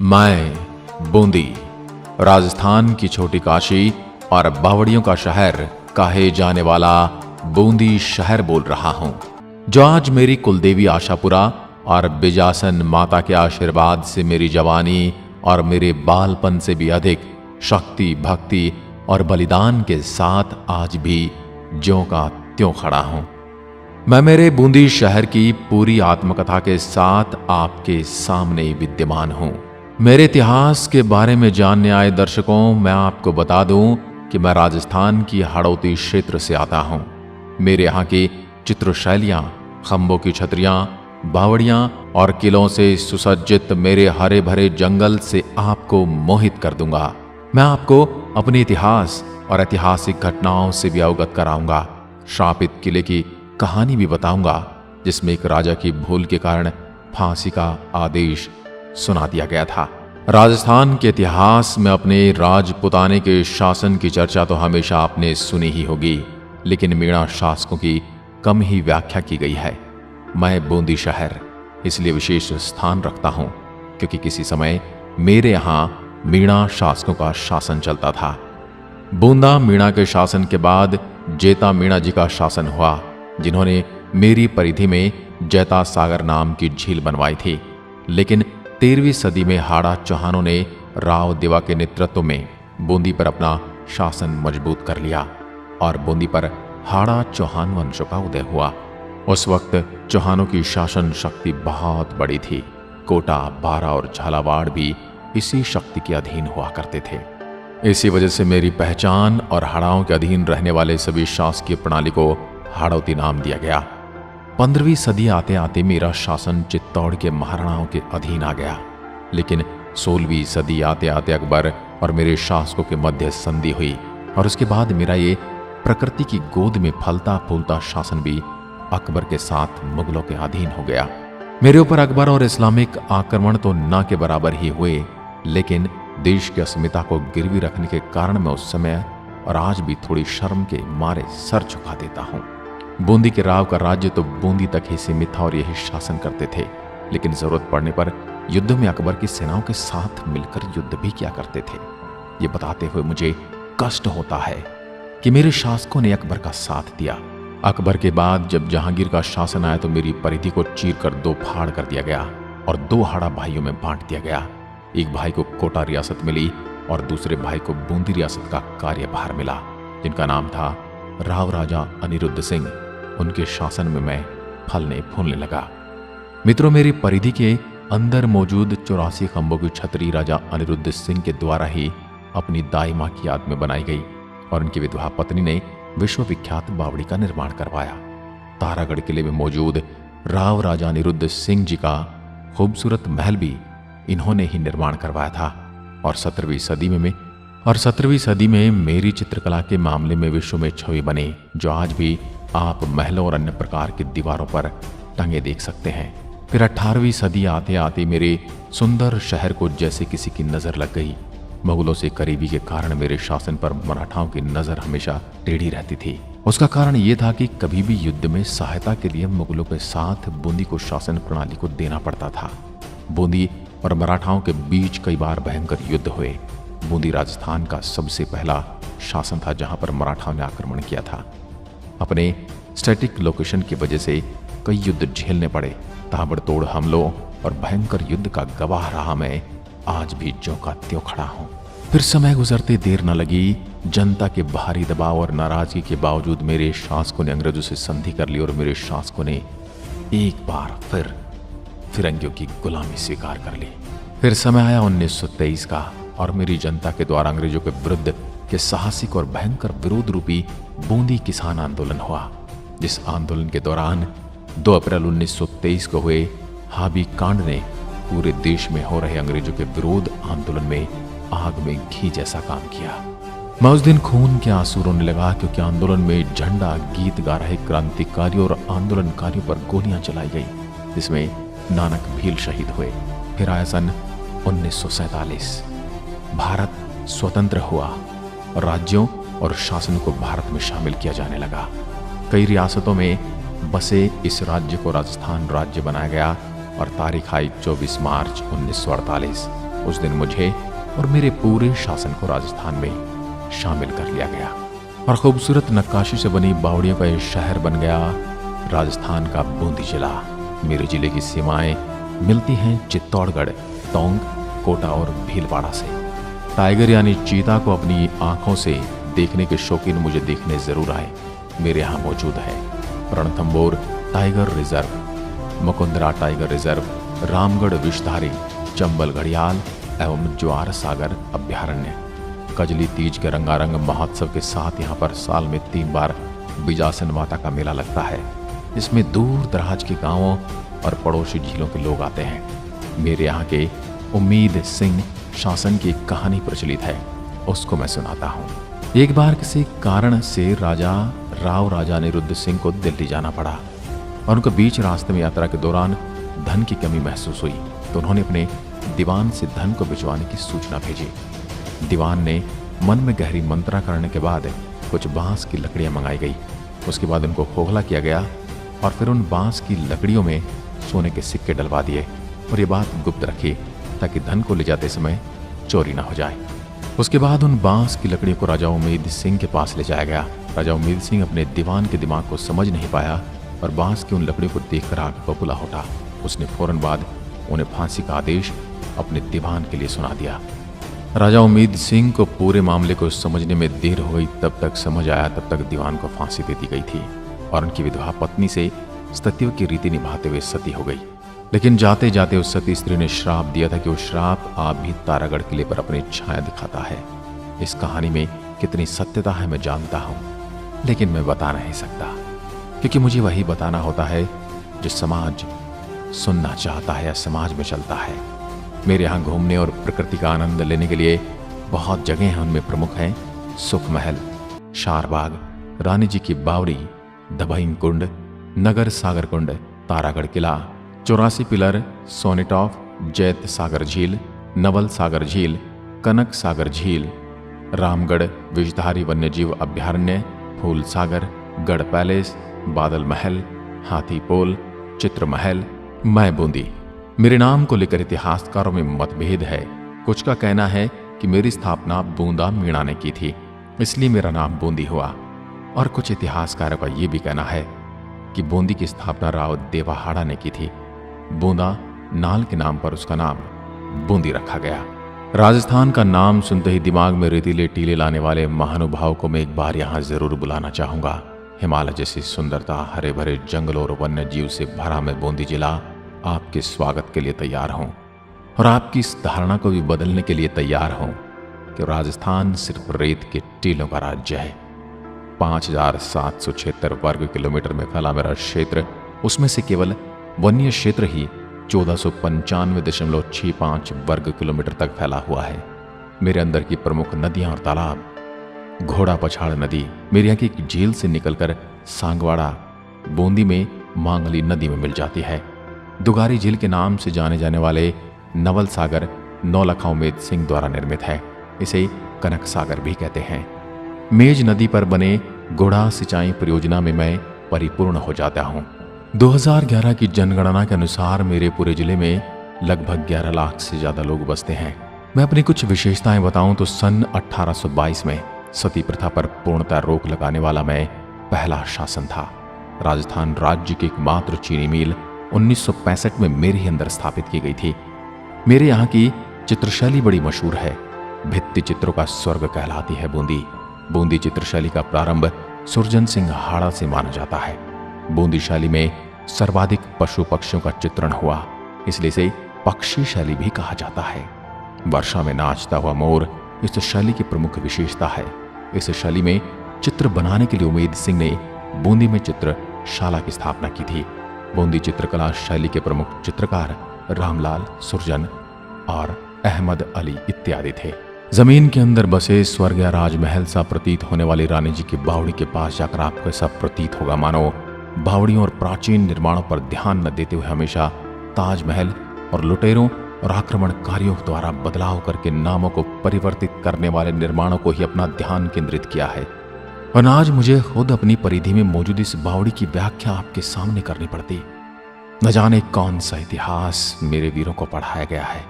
मैं बूंदी, राजस्थान की छोटी काशी और बावड़ियों का शहर कहे जाने वाला बूंदी शहर बोल रहा हूं, जो आज मेरी कुलदेवी आशापुरा और बिजासन माता के आशीर्वाद से मेरी जवानी और मेरे बालपन से भी अधिक शक्ति, भक्ति और बलिदान के साथ आज भी ज्यों का त्यों खड़ा हूं। मैं मेरे बूंदी शहर की पूरी आत्मकथा के साथ आपके सामने विद्यमान हूं। मेरे इतिहास के बारे में जानने आए दर्शकों, मैं आपको बता दूं कि मैं राजस्थान की हाड़ौती क्षेत्र से आता हूं। मेरे यहाँ की चित्रशैलियां, खंभों की छतरियां, बावड़ियां और किलों से सुसज्जित मेरे हरे भरे जंगल से आपको मोहित कर दूंगा। मैं आपको अपने इतिहास और ऐतिहासिक घटनाओं से भी अवगत कराऊंगा। श्रापित किले की कहानी भी बताऊंगा, जिसमें एक राजा की भूल के कारण फांसी का आदेश सुना दिया गया था। राजस्थान के इतिहास में अपने राजपुताने के शासन की चर्चा तो हमेशा आपने सुनी ही होगी, लेकिन मीणा शासकों की कम ही व्याख्या की गई है। मैं बूंदी शहर इसलिए विशेष स्थान रखता हूं क्योंकि किसी समय मेरे यहां मीणा शासकों का शासन चलता था। बूंदा मीणा के शासन के बाद जेता मीणा जी का शासन हुआ, जिन्होंने मेरी परिधि में जैता सागर नाम की झील बनवाई थी। लेकिन 13वीं सदी में हाड़ा चौहानों ने राव देवा के नेतृत्व में बूंदी पर अपना शासन मजबूत कर लिया और बूंदी पर हाड़ा चौहान वंश का उदय हुआ। उस वक्त चौहानों की शासन शक्ति बहुत बड़ी थी। कोटा, बारा और झालावाड़ भी इसी शक्ति के अधीन हुआ करते थे। इसी वजह से मेरी पहचान और हाड़ाओं के अधीन रहने वाले सभी शासकीय प्रणाली को हाड़ौती नाम दिया गया। 15वीं सदी आते आते मेरा शासन चित्तौड़ के महाराणाओं के अधीन आ गया, लेकिन 16वीं सदी आते आते अकबर और मेरे शासकों के मध्य संधि हुई और उसके बाद मेरा ये प्रकृति की गोद में फलता फूलता शासन भी अकबर के साथ मुगलों के अधीन हो गया। मेरे ऊपर अकबर और इस्लामिक आक्रमण तो ना के बराबर ही हुए, लेकिन देश की अस्मिता को गिरवी रखने के कारण मैं उस समय और आज भी थोड़ी शर्म के मारे सर झुका देता हूं। बूंदी के राव का राज्य तो बूंदी तक ही सीमित था और यही शासन करते थे, लेकिन जरूरत पड़ने पर युद्ध में अकबर की सेनाओं के साथ मिलकर युद्ध भी किया करते थे। ये बताते हुए मुझे कष्ट होता है कि मेरे शासकों ने अकबर का साथ दिया। अकबर के बाद जब जहांगीर का शासन आया तो मेरी परिधि को चीर कर 2 फाड़ कर दिया गया और 2 हाड़ा भाइयों में बांट दिया गया। एक भाई को कोटा रियासत मिली और दूसरे भाई को बूंदी रियासत का कार्यभार मिला, जिनका नाम था राव राजा अनिरुद्ध सिंह। उनके शासन में मैं फलने फूलने लगा। मित्रों, मेरी परिधि के अंदर मौजूद 84 खंभों की छतरी राजा अनिरुद्ध सिंह के द्वारा ही अपनी दाई मां की याद में बनाई गई और उनकी विधवा पत्नी ने विश्वविख्यात बावड़ी का निर्माण करवाया। तारागढ़ किले में मौजूद राव राजा अनिरुद्ध सिंह जी का खूबसूरत महल भी इन्होंने ही निर्माण करवाया था और 17वीं सदी में मेरी चित्रकला के मामले में विश्व में छवि बने, जो आज भी आप महलों और अन्य प्रकार की दीवारों पर टंगे देख सकते हैं। फिर 18वीं सदी आते आते मेरे सुंदर शहर को जैसे किसी की नजर लग गई। मुगलों से करीबी के कारण मेरे शासन पर मराठाओं की नजर हमेशा टेढ़ी रहती थी। उसका कारण यह था कि कभी भी युद्ध में सहायता के लिए मुगलों के साथ बूंदी को शासन प्रणाली को देना पड़ता था। बूंदी और मराठाओं के बीच कई बार भयंकर युद्ध हुए। बूंदी राजस्थान का सबसे पहला शासन था जहां पर मराठाओं ने आक्रमण किया था। अपने स्टैटिक लोकेशन की वजह से कई युद्ध झेलने पड़े। ताबड़तोड़ हमलों और भयंकर युद्ध का गवाह रहा मैं आज भी ज्यों का त्यों खड़ा हूं। फिर समय गुजरते देर न लगी। जनता के भारी दबाव और नाराजगी के बावजूद मेरे शासकों ने अंग्रेजों से संधि कर ली और मेरे शासकों ने एक बार फिर फिरंगियों की गुलामी स्वीकार कर ली। फिर समय आया 1923 का और मेरी जनता के द्वारा अंग्रेजों के विरुद्ध के साहसिक और भयंकर विरोध रूपी बूंदी किसान आंदोलन हुआ। जिस आंदोलन के दौरान 2 अप्रैल 1923 को हुए हाबी कांड ने पूरे देश में हो रहे अंग्रेजों के विरोध आंदोलन में आग में घी जैसा काम किया। मैं उस दिन खून के आंसू रोने लगा, क्योंकि आंदोलन में झंडा गीत गा रहे क्रांतिकारियों और आंदोलनकारियों पर गोलियां चलाई गई, जिसमें नानक भील शहीद हुए। फिर आया सन 1947। भारत स्वतंत्र हुआ और राज्यों और शासन को भारत में शामिल किया जाने लगा। कई रियासतों में बसे इस राज्य को राजस्थान राज्य बनाया गया और तारीख आई 24 मार्च 1948। उस दिन मुझे और मेरे पूरे शासन को राजस्थान में शामिल कर लिया गया और खूबसूरत नक्काशी से बनी बावड़ियों का यह शहर बन गया राजस्थान का बूंदी जिला। मेरे जिले की सीमाएं मिलती हैं चित्तौड़गढ़, टोंक, कोटा और भीलवाड़ा से। टाइगर यानी चीता को अपनी आंखों से देखने के शौकीन मुझे देखने जरूर आए। मेरे यहाँ मौजूद है Ranthambore tiger reserve, Mukundra tiger reserve, Ramgarh Vishdhari, Chambal घड़ियाल एवं ज्वार सागर अभ्यारण्य। कजली तीज के रंगारंग महोत्सव के साथ यहाँ पर साल में 3 बार बिजासन माता का मेला लगता है। इसमें दूर दराज के गांवों और पड़ोसी झीलों के लोग आते हैं। मेरे यहाँ के उम्मीद सिंह शासन की एक कहानी प्रचलित है, उसको मैं सुनाता हूँ। एक बार किसी कारण से राजा अनिरुद्ध सिंह को दिल्ली जाना पड़ा और उनको बीच रास्ते में यात्रा के दौरान धन की कमी महसूस हुई, तो उन्होंने अपने दीवान से धन को भिजवाने की सूचना भेजी। दीवान ने मन में गहरी मंत्रणा करने के बाद कुछ बांस की लकड़ियां मंगाई गई। उसके बाद उनको खोखला किया गया और फिर उन बांस की लकड़ियों में सोने के सिक्के डलवा दिए और ये बात गुप्त रखी ताकि धन को ले जाते समय चोरी ना हो जाए। उसके बाद उन बांस की लकड़ियों को राजा उम्मीद सिंह के पास ले जाया गया। राजा उम्मीद सिंह अपने दीवान के दिमाग को समझ नहीं पाया और बांस की उन लकड़ियों को देखकर आग बबूला उठा। उसने फौरन बाद उन्हें फांसी का आदेश अपने दीवान के लिए सुना दिया। राजा उम्मीद सिंह को पूरे मामले को समझने में देर हो गई। तब तक समझ आया तब तक दीवान को फांसी दे दी गई थी और उनकी विधवा पत्नी से सतियों की रीति निभाते हुए सती हो गई। लेकिन जाते जाते उस सती स्त्री ने श्राप दिया था कि वो श्राप आप भी तारागढ़ किले पर अपनी छाया दिखाता है। इस कहानी में कितनी सत्यता है मैं जानता हूं, लेकिन मैं बता नहीं सकता क्योंकि मुझे वही बताना होता है जो समाज सुनना चाहता है या समाज में चलता है। मेरे यहाँ घूमने और प्रकृति का आनंद लेने के लिए बहुत जगह हैं। उनमें प्रमुख हैं सुख महल, शारबाग, रानी जी की बावड़ी, दबईन कुंड, नगर सागर कुंड, तारागढ़ किला, 84 पिलर, सोनेटॉफ, जैत सागर झील, नवल सागर झील, कनक सागर झील, रामगढ़ विषधारी वन्यजीव अभ्यारण्य, फूल सागर, गढ़ पैलेस, बादल महल, हाथी पोल, चित्र महल। मैं बूंदी। मेरे नाम को लेकर इतिहासकारों में मतभेद है। कुछ का कहना है कि मेरी स्थापना बूंदा मीणा ने की थी, इसलिए मेरा नाम बूंदी हुआ, और कुछ इतिहासकारों का यह भी कहना है कि बूंदी की स्थापना राव देवाहाड़ा ने की थी। बूंदा नाल के नाम पर उसका नाम बूंदी रखा गया। राजस्थान का नाम सुनते ही दिमाग में रेतीले टीले लाने वाले महानुभाव को मैं एक बार यहाँ जरूर बुलाना चाहूंगा। हिमालय जैसी सुंदरता, हरे भरे जंगलों और वन्य जीव से भरा मैं बूंदी जिला आपके स्वागत के लिए तैयार हूं और आपकी इस धारणा को भी बदलने के लिए तैयार हूं कि राजस्थान सिर्फ रेत के टीलों का राज्य है। 5776 वर्ग किलोमीटर में फैला मेरा क्षेत्र, उसमें से केवल वन्य क्षेत्र ही 1495.65 वर्ग किलोमीटर तक फैला हुआ है। मेरे अंदर की प्रमुख नदियां और तालाब, घोड़ा पछाड़ नदी मेरे यहाँ की एक झील से निकलकर सांगवाड़ा बूंदी में मांगली नदी में मिल जाती है। दुगारी झील के नाम से जाने जाने वाले नवल सागर नौलखा उम्मीद सिंह द्वारा निर्मित है। इसे कनक सागर भी कहते हैं। मेज नदी पर बने घोड़ा सिंचाई परियोजना में मैं परिपूर्ण हो जाता हूँ। 2011 की जनगणना के अनुसार मेरे पूरे जिले में लगभग 11 लाख से ज्यादा लोग बसते हैं। मैं अपनी कुछ विशेषताएं बताऊं तो सन 1822 में सती प्रथा पर पूर्णतः रोक लगाने वाला मैं पहला शासन था। राजस्थान राज्य की एकमात्र चीनी मिल 1965 में मेरे ही अंदर स्थापित की गई थी। मेरे यहाँ की चित्रशैली बड़ी मशहूर है। भित्ति चित्रों का स्वर्ग कहलाती है बूंदी। बूंदी चित्रशैली का प्रारंभ सुरजन सिंह हाड़ा से माना जाता है। बूंदी शैली में सर्वाधिक पशु पक्षियों का चित्रण हुआ, इसलिए इसे पक्षी शैली भी कहा जाता है। वर्षा में नाचता हुआ मोर इस शैली की प्रमुख विशेषता है। इस शैली में चित्र बनाने के लिए उम्मीद सिंह ने बूंदी में चित्रशाला की स्थापना की थी। बूंदी चित्रकला शैली के प्रमुख चित्रकार रामलाल, सुरजन और अहमद अली इत्यादि थे। जमीन के अंदर बसे स्वर्ग या राजमहल सा प्रतीत होने वाली रानी जी की बावड़ी के पास जाकर आपको ऐसा प्रतीत होगा मानो बावड़ियों और प्राचीन निर्माणों पर ध्यान न देते हुए हमेशा ताजमहल और लुटेरों और आक्रमणकारियों द्वारा बदलाव करके नामों को परिवर्तित करने वाले निर्माणों को ही अपना ध्यान केंद्रित किया है। और आज मुझे खुद अपनी परिधि में मौजूद इस बावड़ी की व्याख्या आपके सामने करनी पड़ती। न जाने कौन सा इतिहास मेरे वीरों को पढ़ाया गया है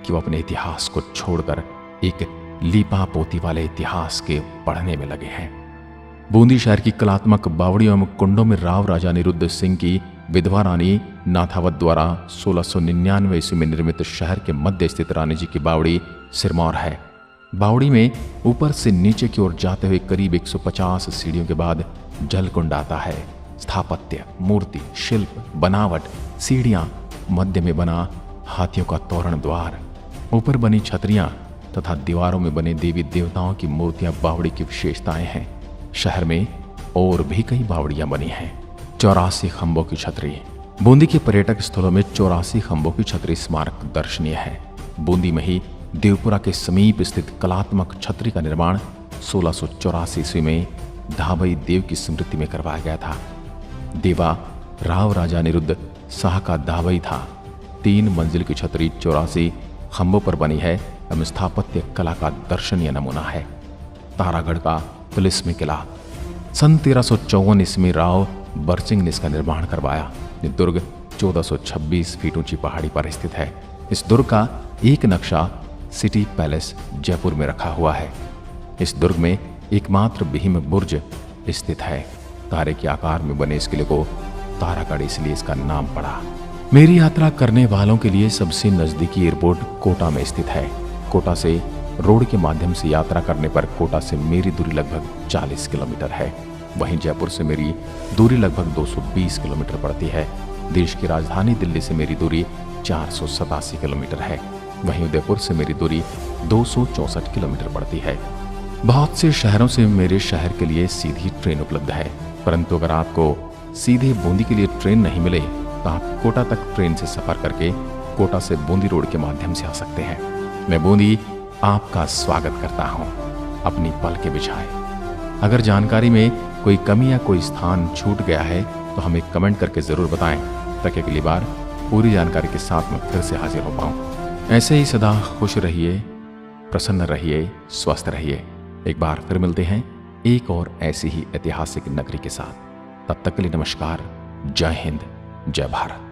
कि वो अपने इतिहास को छोड़कर एक लीपा पोती वाले इतिहास के पढ़ने में लगे हैं। बूंदी शहर की कलात्मक बावड़ियों एवं कुंडों में राव राजा अनिरुद्ध सिंह की विधवा रानी नाथावत द्वारा 1699 ईस्वी में निर्मित शहर के मध्य स्थित रानी जी की बावड़ी सिरमौर है। बावड़ी में ऊपर से नीचे की ओर जाते हुए करीब 150 सीढ़ियों के बाद जलकुंड आता है। स्थापत्य, मूर्ति, शिल्प, बनावट, सीढ़ियां, मध्य में बना हाथियों का तोरण द्वार, ऊपर बनी छतरियां तथा दीवारों में बने देवी देवताओं की मूर्तियां बावड़ी की विशेषताएं हैं। शहर में और भी कई बावड़ियां बनी हैं। 84 खंभों की छतरी। बूंदी के पर्यटक स्थलों में 84 खंभों की छतरी स्मारक दर्शनीय है। बूंदी में ही देवपुरा के समीप स्थित कलात्मक छतरी का निर्माण 1684 ईस्वी में धाबई देव की स्मृति में करवाया गया था। देवा राव राजा अनिरुद्ध शाह का धाबई था। 3 मंजिल की छतरी 84 खंभों पर बनी है एवं स्थापत्य कला का दर्शनीय नमूना है। तारागढ़ का तिलिस्मी किला। सन 1354 ईस्वी राव बरसिंह ने इसका निर्माण करवाया। ये दुर्ग 1426 फीट ऊंची पहाड़ी पर स्थित है। इस दुर्ग का एक नक्शा सिटी पैलेस जयपुर में रखा हुआ है। इस दुर्ग में एकमात्र भीम बुर्ज स्थित है। तारे के आकार में बने इस किले को तारागढ़ इसलिए इसका नाम पड़ा। मेरी यात्रा करने वालों के लिए सबसे नजदीकी एयरपोर्ट कोटा में स्थित है। कोटा से रोड के माध्यम से यात्रा करने पर कोटा से मेरी दूरी लगभग 40 किलोमीटर है। वहीं जयपुर से मेरी दूरी लगभग 220 किलोमीटर पड़ती है। देश की राजधानी दिल्ली से मेरी दूरी 487 किलोमीटर है। वहीं उदयपुर से मेरी दूरी 264 किलोमीटर पड़ती है। बहुत से शहरों से मेरे शहर के लिए सीधी ट्रेन उपलब्ध है, परंतु अगर आपको सीधे बूंदी के लिए ट्रेन नहीं मिले तो आप कोटा तक ट्रेन से सफर करके कोटा से बूंदी रोड के माध्यम से आ सकते हैं। मैं बूंदी आपका स्वागत करता हूं। अपनी पलकें बिछाएं। अगर जानकारी में कोई कमी या कोई स्थान छूट गया है तो हमें कमेंट करके जरूर बताएं, ताकि अगली बार पूरी जानकारी के साथ मैं फिर से हाजिर हो पाऊं। ऐसे ही सदा खुश रहिए, प्रसन्न रहिए, स्वस्थ रहिए। एक बार फिर मिलते हैं एक और ऐसी ही ऐतिहासिक नगरी के साथ। तब तक के लिए नमस्कार। जय हिंद, जय भारत।